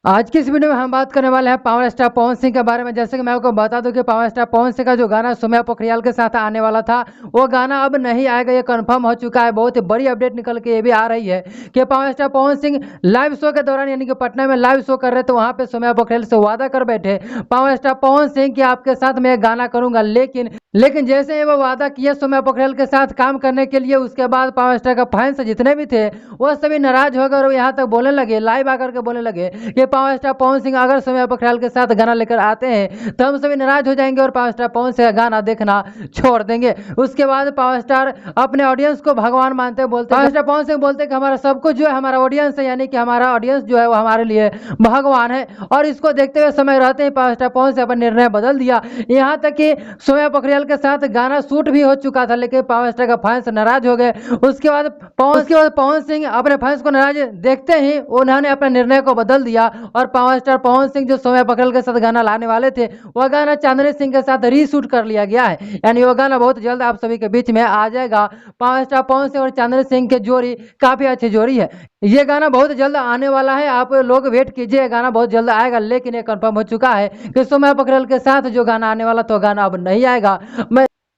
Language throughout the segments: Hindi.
आज की इस वीडियो में हम बात करने वाले हैं पावर स्टार पवन सिंह के बारे में। जैसे कि मैं आपको बता दूं कि पावर स्टार पवन सिंह का जो गाना सोम्या पोखरियाल के साथ आने वाला था वो गाना अब नहीं आएगा, ये कंफर्म हो चुका है। बहुत ही बड़ी अपडेट निकल के ये भी आ रही है कि power star Pawan Singh live show के दौरान यानी कि पटना में लाइव शो कर रहे थे, वहां पे सोम्या पोखरियाल से वादा कर बैठे पावर स्टार पवन सिंह कि आपके साथ मैं एक गाना करूंगा। लेकिन जैसे ही वो वादा किया सोम्या पोखरियाल के साथ काम करने के लिए, उसके बाद पावर स्टार का फैंस जितने भी थे वो सभी नाराज हो गए और यहाँ तक बोलने लगे, लाइव आकर के बोलने लगे कि पावर स्टार पवन सिंह अगर सोम्या पोखरियाल के साथ गाना लेकर आते हैं तो हम सभी नाराज हो जाएंगे और पावर स्टार पवन सिंह का गाना देखना छोड़ देंगे। उसके बाद पावर स्टार अपने ऑडियंस को भगवान मानते बोलते, पावर स्टार पवन सिंह बोलते कि हमारा सब कुछ जो है हमारा ऑडियंस है, यानी कि हमारा ऑडियंस जो है वो हमारे लिए भगवान है। और इसको देखते हुए समय रहते ही पावर स्टार पवन सिंह अपना निर्णय बदल दिया। यहाँ तक कि सोम्या पोखरियाल के साथ गाना शूट भी हो चुका था, लेकिन पावर स्टार का फैंस नाराज हो गए। उसके बाद पवन सिंह अपने फैंस को नाराज देखते ही उन्होंने अपने निर्णय को बदल दिया और पावर स्टार पवन सिंह जो सोम्या पोखरियाल के साथ गाना लाने वाले थे वह गाना चांदनी सिंह के साथ रीशूट कर लिया गया है, यानी वह गाना बहुत जल्द आप सभी के बीच में आ जाएगा। पावर स्टार पवन सिंह और चांदनी सिंह की जोड़ी काफी अच्छी जोड़ी है। ये गाना बहुत जल्द आने वाला है, आप लोग वेट कीजिए, गाना बहुत जल्द आएगा। लेकिन ये कंफर्म हो चुका है कि सोम्या पोखरियाल के साथ जो गाना आने वाला तो गाना अब नहीं आएगा।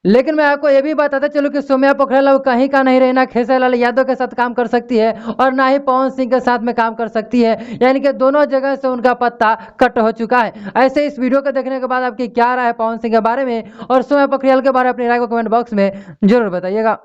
लेकिन मैं आपको ये भी बताता चलूं कि सोम्या पोखरियाल अब कहीं का नहीं रहना खेसारी लाल यादव के साथ काम कर सकती है और ना ही पवन सिंह के साथ में काम कर सकती है, यानी कि दोनों जगह से उनका पत्ता कट हो चुका है। ऐसे इस वीडियो को देखने के बाद आपकी क्या राय है पवन सिंह के बारे में और सोम्या पोखरियाल के बारे में अपनी राय को कमेंट बॉक्स में जरूर बताइएगा।